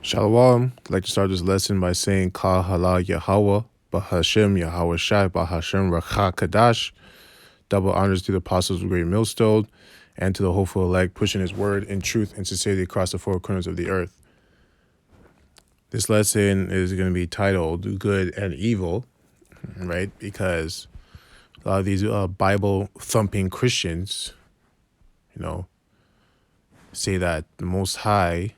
Shalom. I'd like to start this lesson by saying Ka Hala Yahweh, Bahashem Yahweh Shai, Bahashem Rakha Kadash. Double honors to the apostles of Great Millstone and to the hopeful elect, pushing his word in truth and sincerity across the four corners of the earth. This lesson is going to be titled Good and Evil, right? Because a lot of these Bible-thumping Christians, say that the Most High,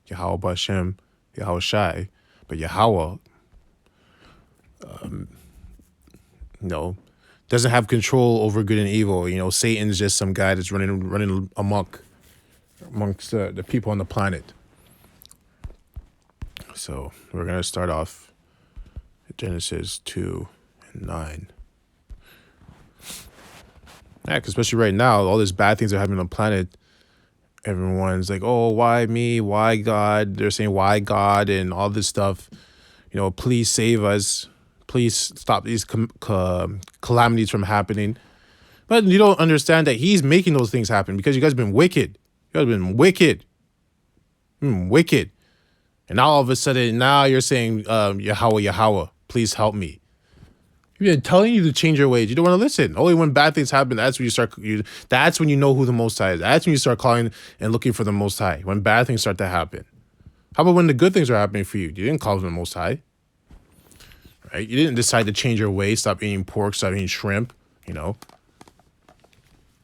Yahweh Bashem, Yahweh Shai, but Yahweh, doesn't have control over good and evil. Satan's just some guy that's running amok amongst the people on the planet. So we're gonna start off at Genesis 2:9. Yeah, 'cause especially right now, all these bad things are happening on the planet. Everyone's like, "Oh, why me? Why God?" They're saying, "Why God?" and all this stuff. Please save us. Please stop these calamities from happening. But you don't understand that he's making those things happen because you guys have been wicked. You guys have been wicked. Wicked. And now all of a sudden, now you're saying, Yahweh, please help me. We've been telling you to change your ways. You don't want to listen. Only when bad things happen, that's when that's when you know who the Most High is. That's when you start calling and looking for the Most High, when bad things start to happen. How about when the good things are happening for you? You didn't call for the Most High. Right? You didn't decide to change your ways, stop eating pork, stop eating shrimp,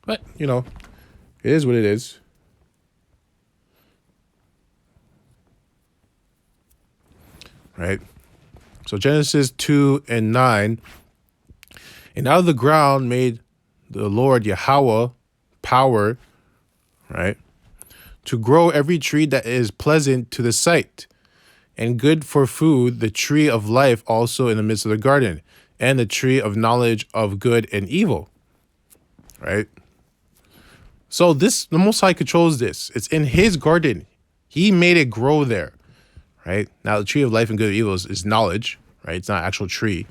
But, it is what it is. Right? So Genesis 2:9, and out of the ground made the Lord Yahweh power, right, to grow every tree that is pleasant to the sight and good for food, the tree of life also in the midst of the garden, and the tree of knowledge of good and evil. Right? So the Most High controls this. It's in his garden. He made it grow there. Right? Now, the tree of life and good and evil is knowledge, right? It's not an actual tree,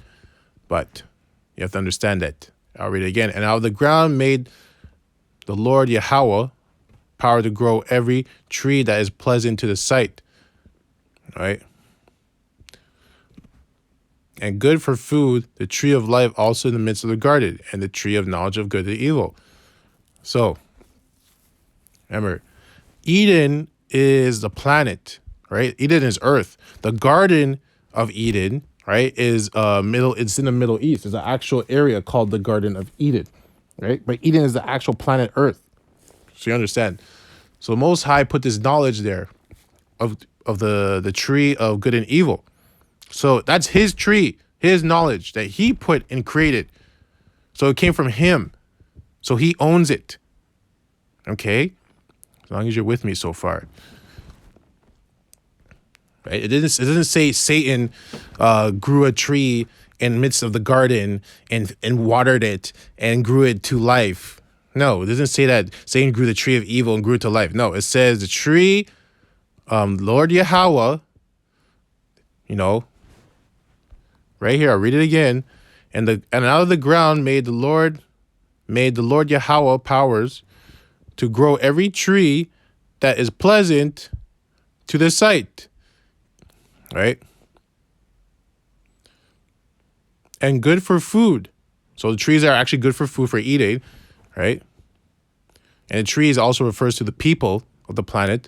but you have to understand that. I'll read it again. And out of the ground made the Lord Yahweh power to grow every tree that is pleasant to the sight, right? And good for food, the tree of life also in the midst of the garden, and the tree of knowledge of good and evil. So, remember, Eden is the planet, right? Eden is Earth. The Garden of Eden, right, is it's in the Middle East. There's an actual area called the Garden of Eden, right? But Eden is the actual planet Earth. So you understand. So Most High put this knowledge there of the tree of good and evil. So that's his tree, his knowledge that he put and created. So it came from him. So he owns it. Okay? As long as you're with me so far. Right? It doesn't say Satan grew a tree in the midst of the garden and watered it and grew it to life. No, it doesn't say that Satan grew the tree of evil and grew it to life. No, it says the tree, Lord Yahweh, right here, I'll read it again. And out of the ground made the Lord Yahweh powers to grow every tree that is pleasant to the sight. Right? And good for food. So the trees are actually good for food for eating, right? And the trees also refers to the people of the planet,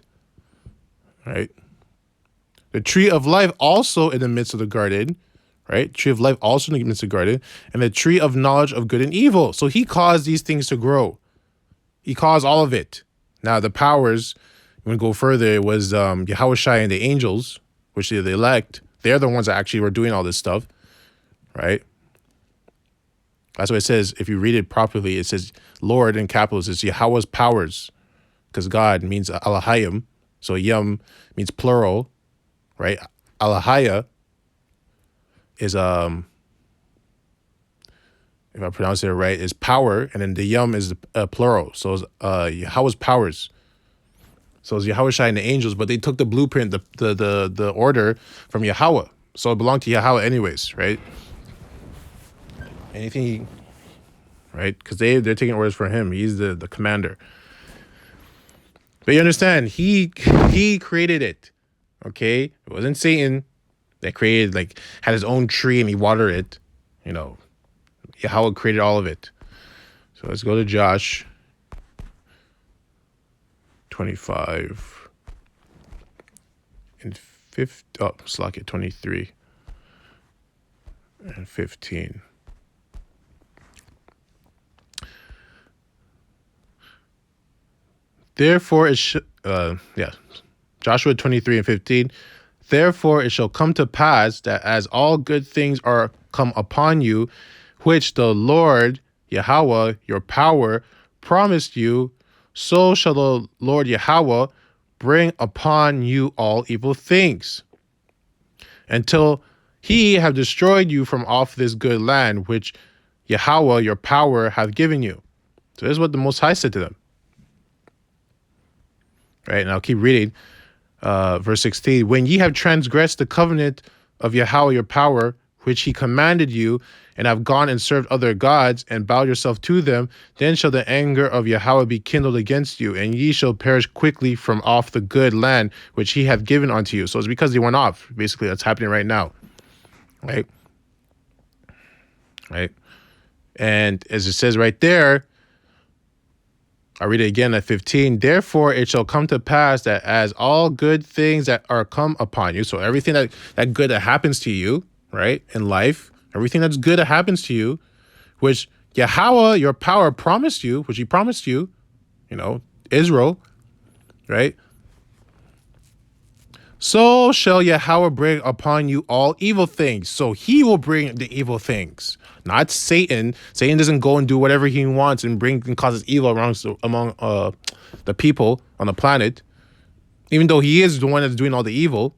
right? The tree of life also in the midst of the garden, right? Tree of life also in the midst of the garden, and the tree of knowledge of good and evil. So he caused these things to grow. He caused all of it. Now the powers, when we go further, it was Yahweh Shai and the angels, which are the elect. They're the ones that actually were doing all this stuff, right? That's what it says. If you read it properly, it says Lord in capitals. It's Yahweh's powers, because God means Alahayim. So Yom means plural, right? Alahaya is, if I pronounce it right, is power, and then the Yom is plural. So it's Yahweh's powers. So it's Yahweh Shai and the angels, but they took the blueprint, the order from Yahweh. So it belonged to Yahweh anyways, right? Anything, right? Because they're taking orders for him. He's the commander. But you understand, he created it. Okay, it wasn't Satan that created, like, had his own tree and he watered it. You know, Yahweh created all of it. So let's go to Josh 25 and 50. Oh, slack it, 23 and 15. Therefore, Joshua 23 and 15. Therefore, it shall come to pass that as all good things are come upon you, which the Lord Yahweh, your power, promised you, so shall the Lord Yahweh bring upon you all evil things, until he have destroyed you from off this good land, which Yahweh, your power, hath given you. So this is what the Most High said to them. Right, and I'll keep reading. Verse 16, when ye have transgressed the covenant of Yahweh your power, which he commanded you, and have gone and served other gods, and bowed yourself to them, then shall the anger of Yahweh be kindled against you, and ye shall perish quickly from off the good land which he hath given unto you. So it's because they went off. Basically, that's happening right now. Right? Right? And as it says right there, I'll read it again at 15. Therefore, it shall come to pass that as all good things that are come upon you, so everything that good that happens to you, right, in life, everything that's good that happens to you, which Yahweh, your power, promised you, which he promised you, Israel, right? So shall Yahweh bring upon you all evil things. So he will bring the evil things, not Satan. Satan doesn't go and do whatever he wants and causes evil among the people on the planet, even though he is the one that's doing all the evil.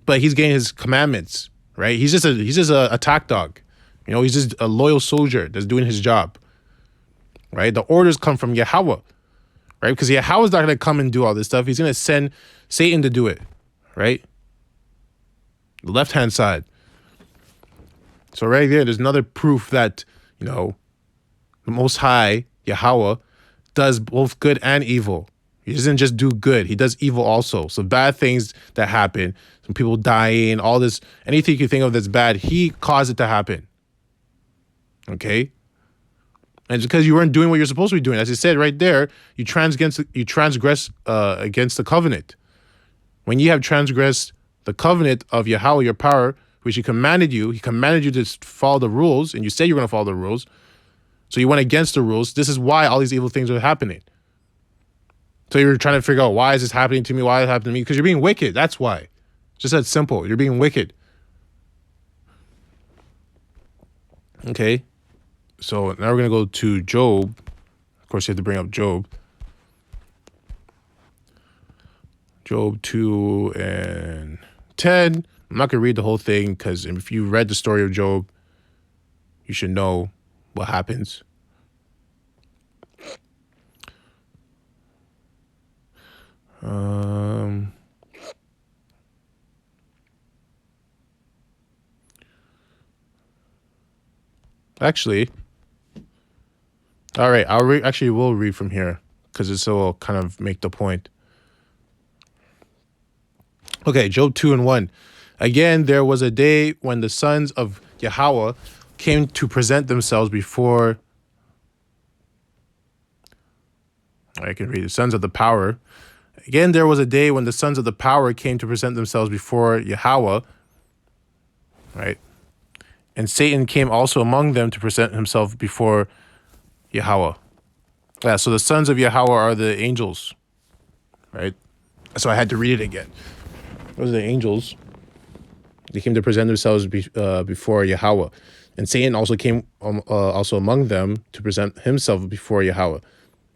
But he's getting his commandments, right? He's just a attack dog. He's just a loyal soldier that's doing his job, right? The orders come from Yahweh, right? Because Yahweh's not going to come and do all this stuff. He's going to send Satan to do it, right? The left-hand side. So right there's another proof that, the Most High, Yahweh, does both good and evil. He doesn't just do good. He does evil also. So bad things that happen, some people dying, all this, anything you can think of that's bad, he caused it to happen. Okay? And it's because you weren't doing what you're supposed to be doing. As it said right there, you transgress against the covenant. When you have transgressed the covenant of Yahweh, your power, which he commanded you to follow the rules, and you said you're going to follow the rules. So you went against the rules. This is why all these evil things are happening. So you're trying to figure out, why is this happening to me? Why is it happening to me? Because you're being wicked. That's why. Just that simple. You're being wicked. Okay. So now we're going to go to Job. Of course, you have to bring up Job. Job 2 and 10. I'm not going to read the whole thing, because if you read the story of Job, you should know what happens. Actually, all right, we'll read from here, because it will kind of make the point. Okay, Job 2 and 1. Again, there was a day when the sons of Yahweh came to present themselves before, I can read, the sons of the power. Again, there was a day when the sons of the power came to present themselves before Yahweh, right? And Satan came also among them to present himself before Yahweh. Yeah, so the sons of Yahweh are the angels, right? So I had to read it again. Those are the angels. They came to present themselves before Yahweh. And Satan also came also among them to present himself before Yahweh,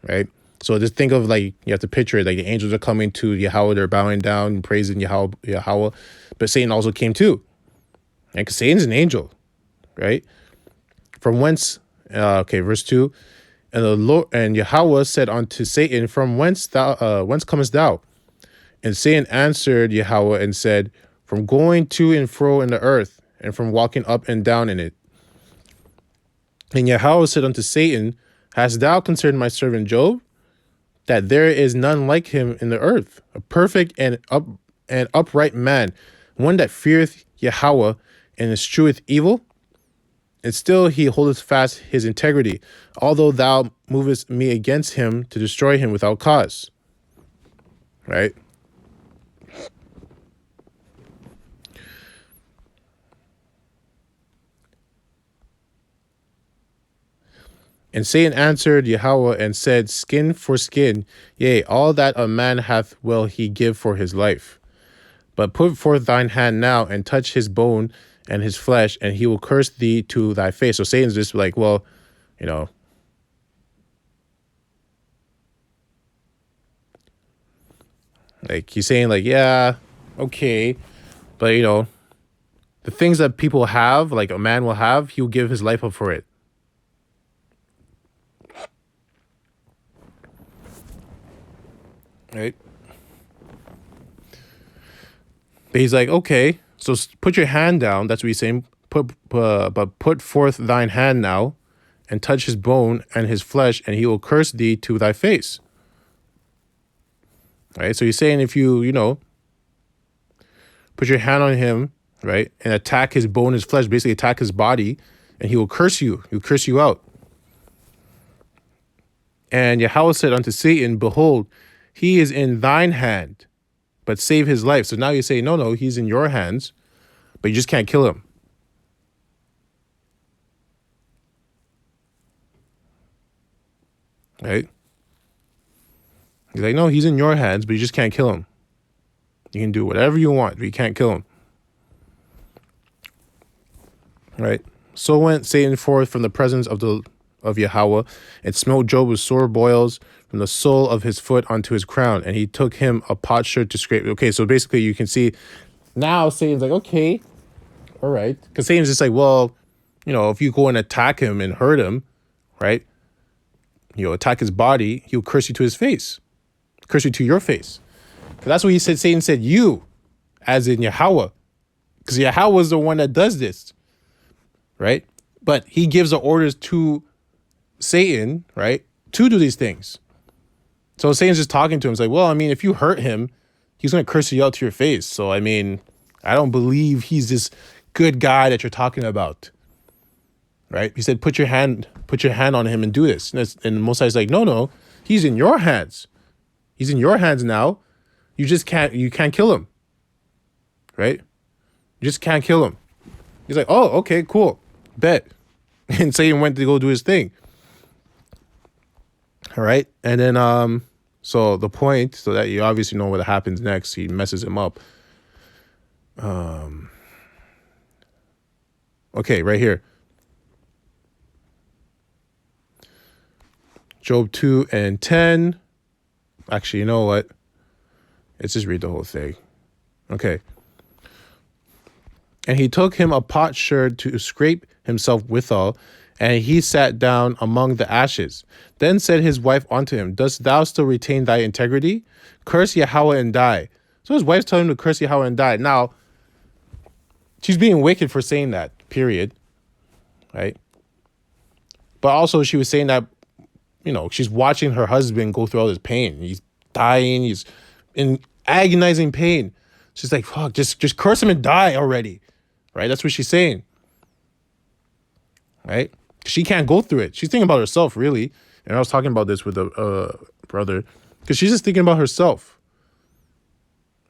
right? So just think of, like, you have to picture it, like the angels are coming to Yahweh, they're bowing down and praising Yahweh. But Satan also came too, right? Because Satan's an angel, right? From whence, verse 2, and the Lord and Yahweh said unto Satan, from whence comest thou? And Satan answered Yahweh and said, from going to and fro in the earth, and from walking up and down in it. And Yahweh said unto Satan, hast thou considered my servant Job, that there is none like him in the earth, a perfect and an upright man, one that feareth Yahweh and escheweth evil? And still he holdeth fast his integrity, although thou movest me against him to destroy him without cause. Right? And Satan answered Yahweh and said, Skin for skin, yea, all that a man hath will he give for his life. But put forth thine hand now and touch his bone and his flesh, and he will curse thee to thy face. So Satan's just like, well, you know, like he's saying like, yeah, okay, but you know, the things that people have, like a man will have, he'll give his life up for it. Right? But he's like, okay, so put your hand down. That's what he's saying. But put forth thine hand now, and touch his bone and his flesh, and he will curse thee to thy face. Right? So he's saying if you know, put your hand on him, right, and attack his bone, his flesh, basically attack his body, and he will curse you. He'll curse you out. And Yahweh said unto Satan, behold, he is in thine hand, but save his life. So now you say, no, he's in your hands, but you just can't kill him. Right? He's like, no, he's in your hands, but you just can't kill him. You can do whatever you want, but you can't kill him. Right? So went Satan forth from the presence of Yahweh, and smote Job with sore boils from the sole of his foot unto his crown, and he took him a potsherd to scrape. Okay, so basically you can see now Satan's like, okay, all right. Because Satan's just like, well, you know, if you go and attack him and hurt him, right? You know, attack his body, he'll curse you to his face. Curse you to your face. That's what he said. Satan said, you, as in Yahweh. Because Yahweh is the one that does this. Right? But he gives the orders to Satan, right, to do these things. So Satan's just talking to him. It's like, well, I mean, if you hurt him, he's going to curse you out to your face. So, I mean, I don't believe he's this good guy that you're talking about. Right? He said, put your hand on him and do this. And Mosai's like, no, he's in your hands. He's in your hands now. You can't kill him. Right? You just can't kill him. He's like, oh, okay, cool. Bet. And Satan went to go do his thing. All right. And then, so the point, so that you obviously know what happens next, he messes him up. Okay, right here. Job 2:10. Actually, you know what? Let's just read the whole thing. Okay. And he took him a potsherd to scrape himself withal, and he sat down among the ashes. Then said his wife unto him, dost thou still retain thy integrity? Curse Yahweh and die. So his wife's telling him to curse Yahweh and die. Now, she's being wicked for saying that, period. Right? But also she was saying that, you know, she's watching her husband go through all this pain. He's dying. He's in agonizing pain. She's like, fuck, just curse him and die already. Right? That's what she's saying. Right? She can't go through it. She's thinking about herself, really. And I was talking about this with a brother. Because she's just thinking about herself.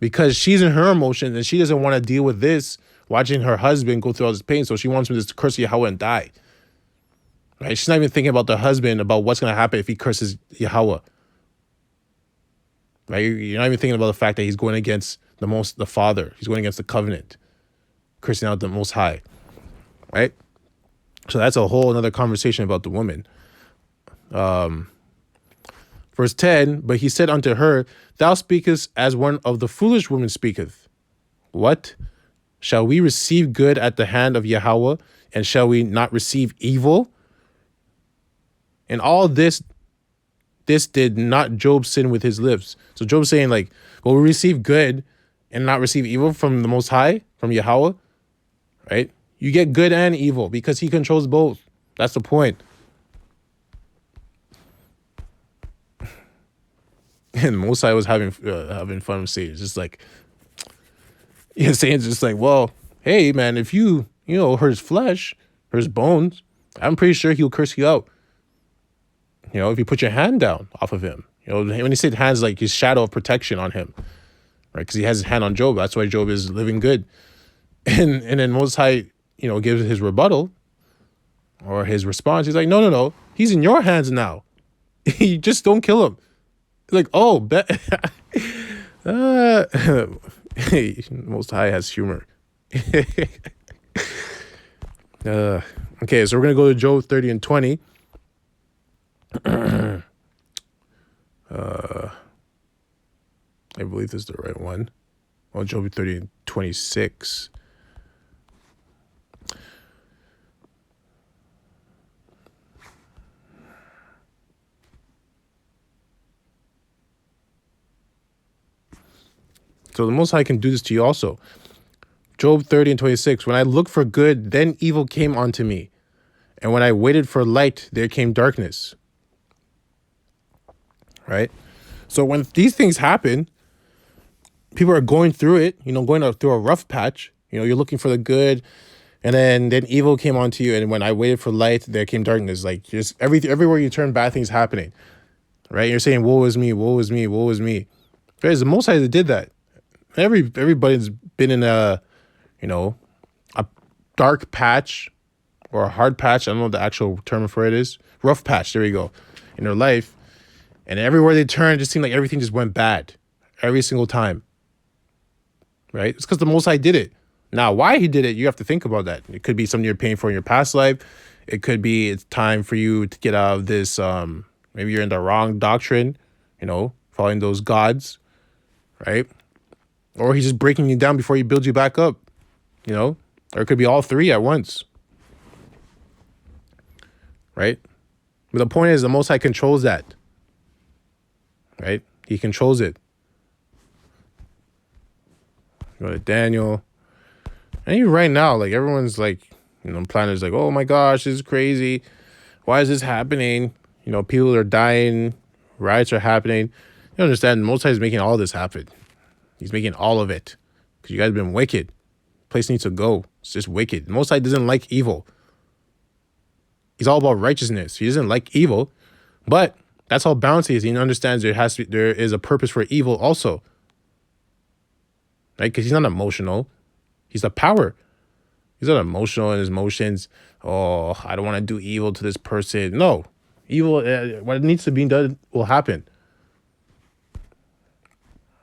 Because she's in her emotions and she doesn't want to deal with this, watching her husband go through all this pain. So she wants him to just curse Yahweh and die. Right? She's not even thinking about the husband, about what's going to happen if he curses Yahweh. Right? You're not even thinking about the fact that he's going against the Father. He's going against the covenant. Cursing out the Most High. Right? So that's a whole another conversation about the woman. Verse 10, but he said unto her, thou speakest as one of the foolish women speaketh. What? Shall we receive good at the hand of Yahweh, and shall we not receive evil? And all this did not Job sin with his lips. So Job's saying like, well, we receive good and not receive evil from the Most High, from Yahweh, right? You get good and evil because he controls both. That's the point. And Most High was having fun with Satan. Just like, You know, Satan's just like, well, hey man, if hurt his flesh, hurt his bones, I'm pretty sure he'll curse you out. If you put your hand down off of him. When he said hands, like his shadow of protection on him, right? Because he has his hand on Job. That's why Job is living good. And then Most High, gives his rebuttal or his response. He's like, no. He's in your hands now. You just don't kill him. Like, oh, Most High has humor. Okay, so we're gonna go to Job 30 and 20. I believe this is the right one. Well, Job 30 and 26. So the Most High can do this to you also. Job 30 and 26. When I looked for good, then evil came onto me. And when I waited for light, there came darkness. Right? So when these things happen, people are going through it, going through a rough patch. You're looking for the good, and then evil came onto you. And when I waited for light, there came darkness. Like just everywhere you turn, bad things happening. Right? You're saying, woe is me, woe is me, woe is me. Guys, the Most High that did that. Everybody's been in a dark patch or a hard patch. I don't know what the actual term for it is. Rough patch. There you go. In their life. And everywhere they turned, it just seemed like everything just went bad every single time. Right? It's because the Most High did it. Now, why he did it, you have to think about that. It could be something you're paying for in your past life. It could be it's time for you to get out of this. Maybe you're in the wrong doctrine, following those gods, right? Or he's just breaking you down before he builds you back up, Or it could be all three at once, right? But the point is the Most High controls that, right? He controls it. Go to Daniel. And even right now, like everyone's like, planners like, oh my gosh, this is crazy. Why is this happening? People are dying. Riots are happening. You understand, Most High is making all this happen. He's making all of it. Because you guys have been wicked. Place needs to go. It's just wicked. Most High doesn't like evil. He's all about righteousness. He doesn't like evil. But that's how balanced he is. He understands there is a purpose for evil also. Right? Because he's not emotional. He's a power. He's not emotional in his emotions. Oh, I don't want to do evil to this person. No. Evil, what needs to be done will happen.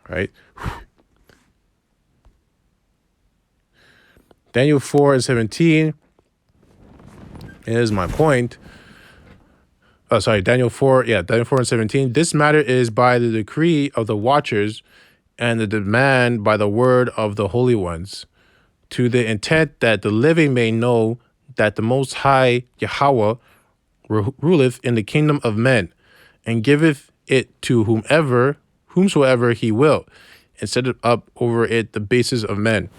Right? Daniel 4 and 17 is my point. Oh, sorry, Daniel 4 and 17. This matter is by the decree of the watchers and the demand by the word of the holy ones, to the intent that the living may know that the Most High Yahweh ruleth in the kingdom of men, and giveth it to whomsoever he will, and setteth up over it the bases of men.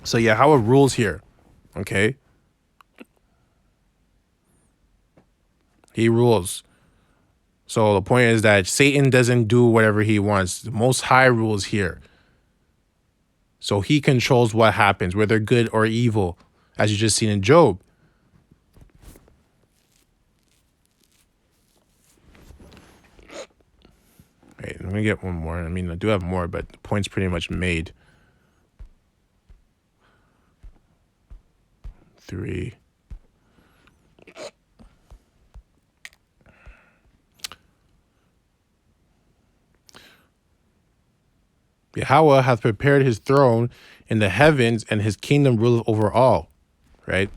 So Yahweh rules here, okay? He rules. So the point is that Satan doesn't do whatever he wants. The Most High rules here. So he controls what happens, whether good or evil, as you just seen in Job. Wait, let me get one more. I mean, I do have more, but the point's pretty much made. 3. Yahweh hath prepared his throne in the heavens, and his kingdom ruleth over all. Right?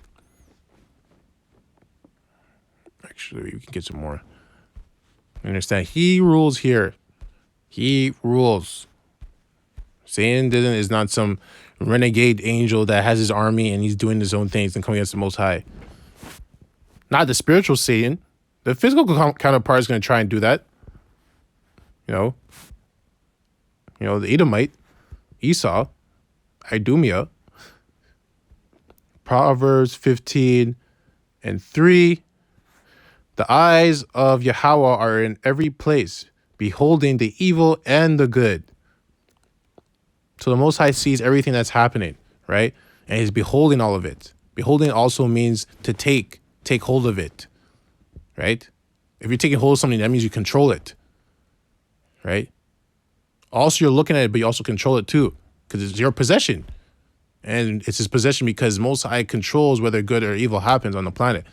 Actually, we can get some more. Understand? He rules here. He rules. Satan is not some renegade angel that has his army and he's doing his own things and coming against the Most High. Not the spiritual Satan. The physical counterpart is going to try and do that. The Edomite, Esau, Idumea. Proverbs 15 and 3. The eyes of Yahweh are in every place, beholding the evil and the good. So the Most High sees everything that's happening, right? And he's beholding all of it. Beholding also means to take hold of it, right? If you're taking hold of something, that means you control it, right? Also, you're looking at it, but you also control it too, because it's your possession. And it's his possession because Most High controls whether good or evil happens on the planet,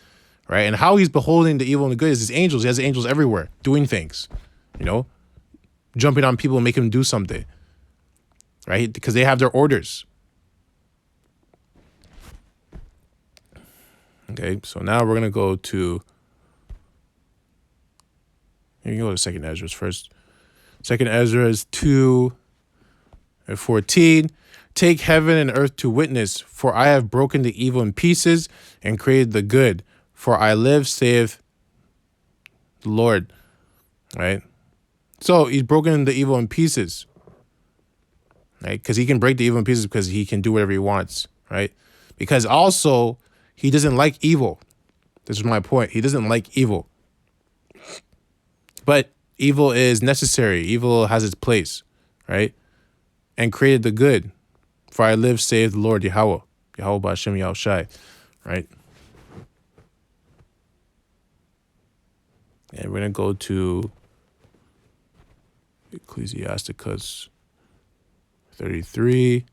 right? And how he's beholding the evil and the good is his angels. He has angels everywhere doing things, jumping on people and making them do something, right? Because they have their orders. Okay, so now we're going to go to, you can go to 2nd Ezra first. 2nd Ezra is 2:14. Take heaven and earth to witness, for I have broken the evil in pieces and created the good. For I live, saith the Lord. Right? So he's broken the evil in pieces. Right? Because he can break the evil in pieces because he can do whatever he wants. Right? Because also, he doesn't like evil. This is my point. He doesn't like evil. But evil is necessary. Evil has its place. Right? And created the good. For I live, saith the Lord Yahweh. Yahweh Ba'ashem Yahushai. Right? And we're going to go to Ecclesiasticus 33.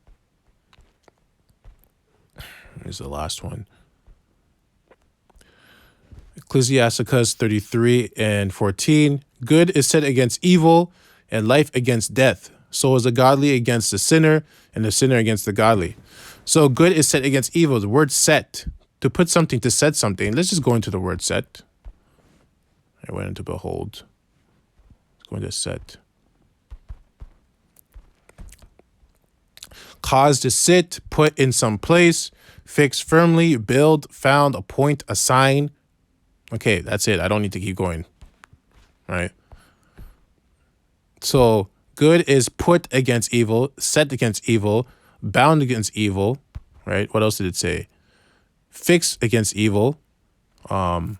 Here's the last one. Ecclesiasticus 33:14. Good is set against evil, and life against death. So is the godly against the sinner, and the sinner against the godly. So good is set against evil. The word set, to put something, to set something. Let's just go into the word set. I went into behold. Let's go into set. Cause to sit, put in some place, fix firmly, build, found, appoint, assign. Okay, that's it. I don't need to keep going. All right. So good is put against evil, set against evil, bound against evil, right? What else did it say? Fix against evil, right?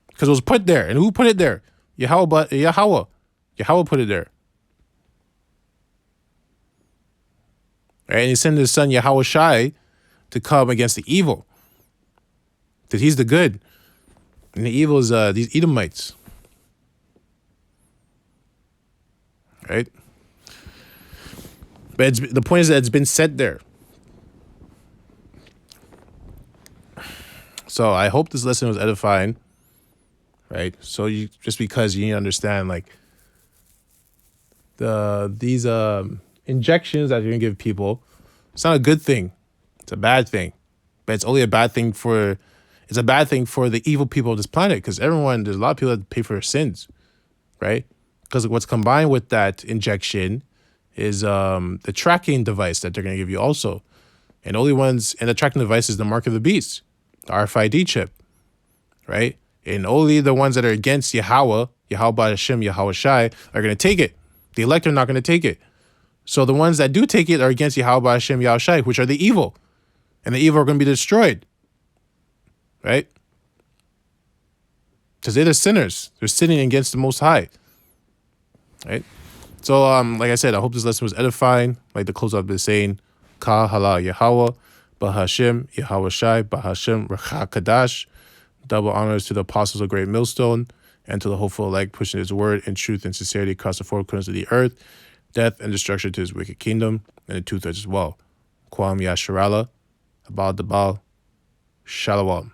Because it was put there. And who put it there? Yahweh. Yahweh put it there. Right? And he sent his son Yahweh Shai to come against the evil. That he's the good. And the evil is these Edomites. Right? But the point is that it's been said there. So I hope this lesson was edifying. Right? So you just because you need to understand like these injections that you're gonna give people, it's not a good thing. It's a bad thing. But it's only a bad thing for the evil people of this planet, because there's a lot of people that pay for their sins, right? Because what's combined with that injection is the tracking device that they're going to give you also. And the tracking device is the mark of the beast, the RFID chip, right? And only the ones that are against Yahweh Ba'ashem, Yahweh Shai, are going to take it. The elect are not going to take it. So the ones that do take it are against Yahweh Ba'ashem, Yahweh Shai, which are the evil. And the evil are going to be destroyed. Right? Because they're the sinners. They're sinning against the Most High. Right? So, like I said, I hope this lesson was edifying. Like the close I've been saying, Ka Hala Yahweh, Bahashem, Yahweh Shai, Bahashem, Recha Kadash. Double honors to the apostles of Great Millstone and to the hopeful elect pushing his word in truth and sincerity across the four corners of the earth, death and destruction to his wicked kingdom, and the two-thirds as well. Kwam Yasharala, Abal Dabal, Shalom.